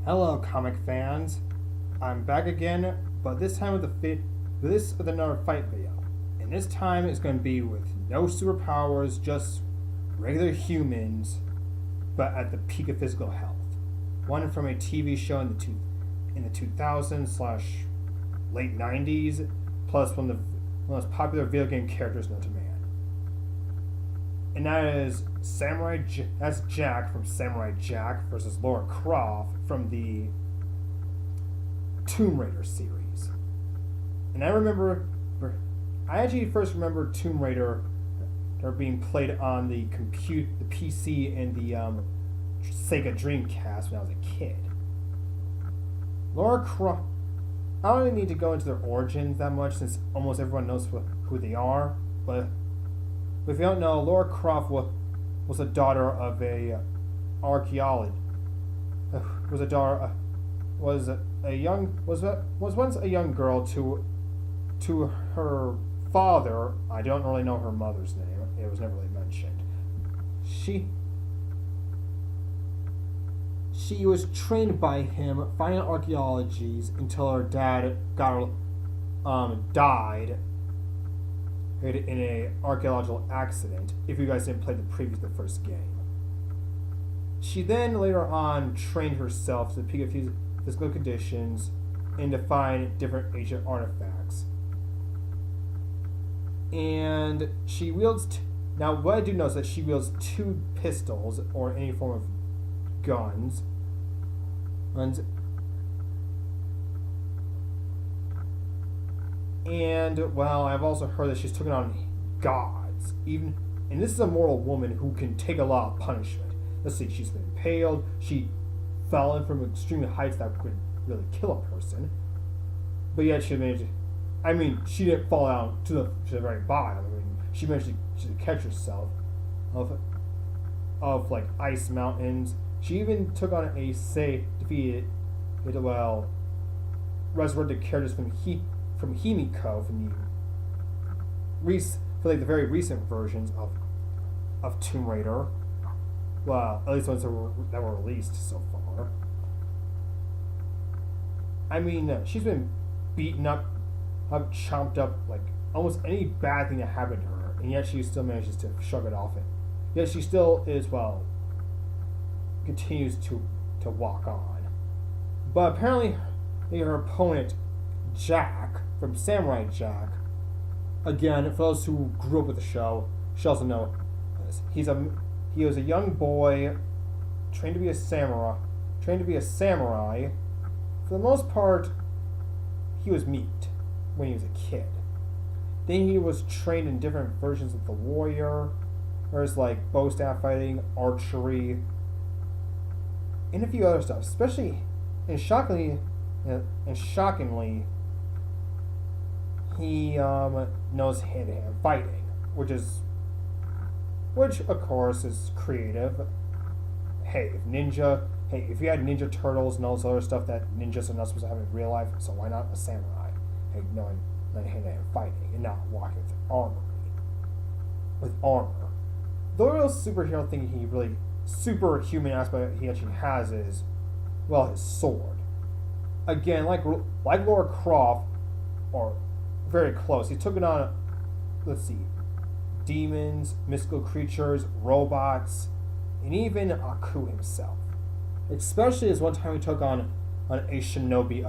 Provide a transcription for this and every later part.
Hello, comic fans. I'm back again, but this time with another fight video. And this time it's going to be with no superpowers, just regular humans, but at the peak of physical health. One from a TV show in the 2000s slash late 90s, plus one of the most popular video game characters known to man. And that is that's Jack from Samurai Jack versus Lara Croft from the Tomb Raider series. And I actually first remember Tomb Raider being played on the PC, and the Sega Dreamcast when I was a kid. Lara Croft. I don't even need to go into their origins that much since almost everyone knows who they are, but if you don't know, Lara Croft was the daughter of a archaeologist. Was once a young girl to her father. I don't really know her mother's name. It was never really mentioned. She was trained by him, finding archaeologies until her dad died in a archaeological accident. If you guys didn't play the first game, she then later on trained herself to the peak of physical conditions and to find different ancient artifacts. And she wields. Now, what I do know is that she wields two pistols or any form of guns. And well, I've also heard that she's taken on gods. And this is a mortal woman who can take a lot of punishment. Let's see, she's been impaled. She fell in from extreme heights that could really kill a person. But yet she managed. She didn't fall down to the very bottom. She managed to catch herself of like ice mountains. She even took on defeated resurrected characters from Himiko for the very recent versions of Tomb Raider. Well, at least the ones that were released so far. She's been beaten up, chomped up, like almost any bad thing that happened to her, and yet she still manages to shrug it off. Yet she still continues to walk on. But apparently, her opponent, Jack from Samurai Jack, again, for those who grew up with the show, should also know this. He was a young boy trained to be a samurai. For the most part, he was meat when he was a kid. Then he was trained in different versions of the warrior. There's like bow staff fighting, archery, and a few other stuff. And shockingly, he knows hand-to-hand fighting, which of course is creative. If you had Ninja Turtles and all this other stuff that ninjas are not supposed to have in real life, so why not a samurai? Knowing hand-to-hand fighting and not walking with armor. The real superhero thing superhuman aspect he actually has is, his sword. Again, like Lara Croft, or very close. He took it on, demons, mystical creatures, robots, and even Aku himself. Especially as one time he took on a shinobi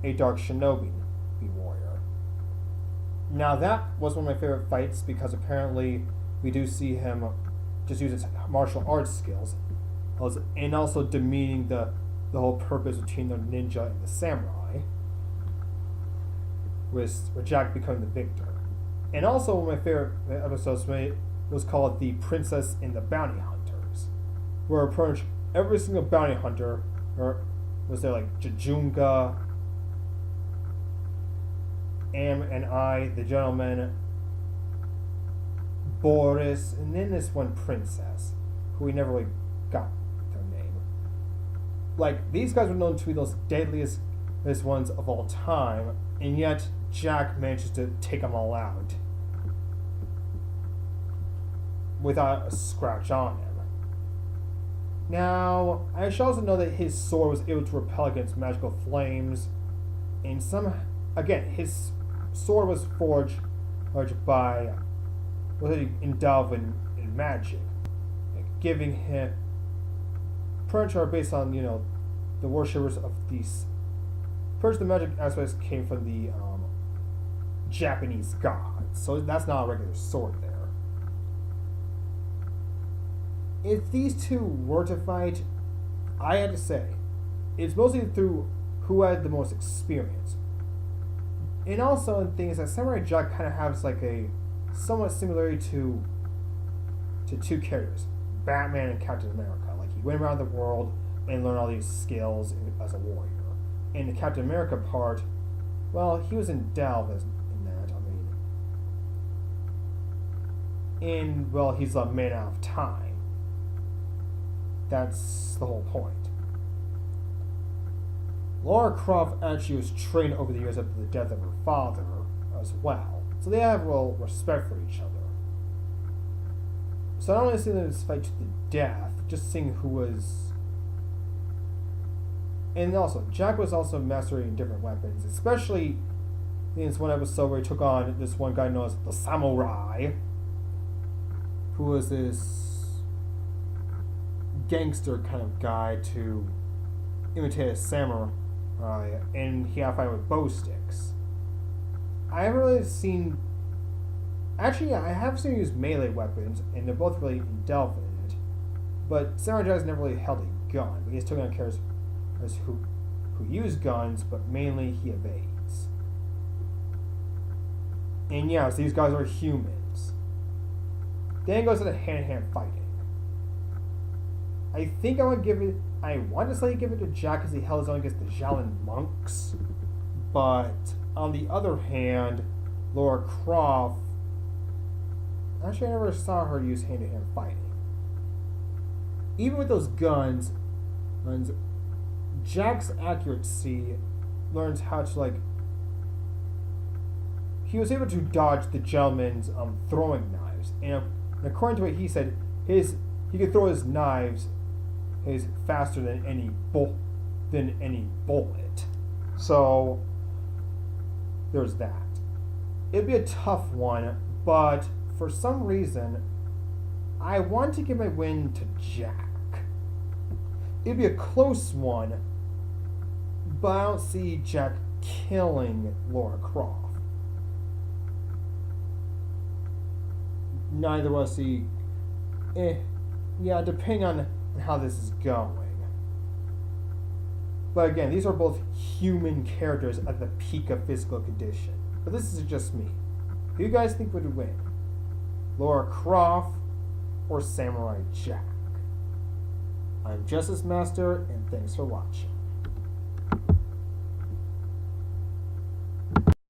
a dark shinobi warrior. Now that was one of my favorite fights because apparently we do see him just use his martial arts skills, and also demeaning the whole purpose between the ninja and the samurai, with Jack becoming the victor. And also one of my favorite episodes was called The Princess and the Bounty Hunters, where approach every single bounty hunter, or was there like Jajunga, Am and I, the gentleman, Boris, and then this one princess, who we never really got their name. Like, these guys were known to be those deadliest ones of all time, and yet Jack manages to take them all out without a scratch on him. Now, I should also know that his sword was able to repel against magical flames, and again, his sword was forged by, endowed in magic, giving him pretty much are based on the worshippers of these. Pretty the magic aspects came from the Japanese gods, so that's not a regular sword there. If these two were to fight, I had to say, it's mostly through who had the most experience. And also in things that Samurai Jack kind of has like a somewhat similarity to two characters, Batman and Captain America. Like he went around the world and learned all these skills as a warrior. In the Captain America part, well, he was endowed in that. He's a man out of time. That's the whole point. Lara Croft actually was trained over the years after the death of her father as well, so they have real respect for each other. So not only seeing this fight to the death, just seeing who was. And also, Jack was also mastering different weapons, especially in this one episode where he took on this one guy known as the Samurai, who was this gangster kind of guy to imitate a samurai, and he had to fight with bow sticks. I haven't really seen. Actually, yeah, I have seen him use melee weapons, and they're both really delved in it. But Samurai Jack's never really held a gun. But he's taken on characters who use guns, but mainly he evades. And yes, these guys are humans. Then it goes to the hand-to-hand fighting. I think I want to say give it to Jack because he held his own against the Shaolin monks. But on the other hand, Lara Croft, actually I never saw her use hand-to-hand fighting. Even with those guns, Jack's accuracy learns how to he was able to dodge the gentleman's throwing knives, and according to what he said, he could throw his knives faster than any bullet. So there's that. It'd be a tough one, but for some reason, I want to give my win to Jack. It'd be a close one, but I don't see Jack killing Lara Croft. Neither will I see. Depending on how this is going. But again, these are both human characters at the peak of physical condition. But this is just me. Who do you guys think would win? Lara Croft or Samurai Jack? I'm Justice Master, and thanks for watching.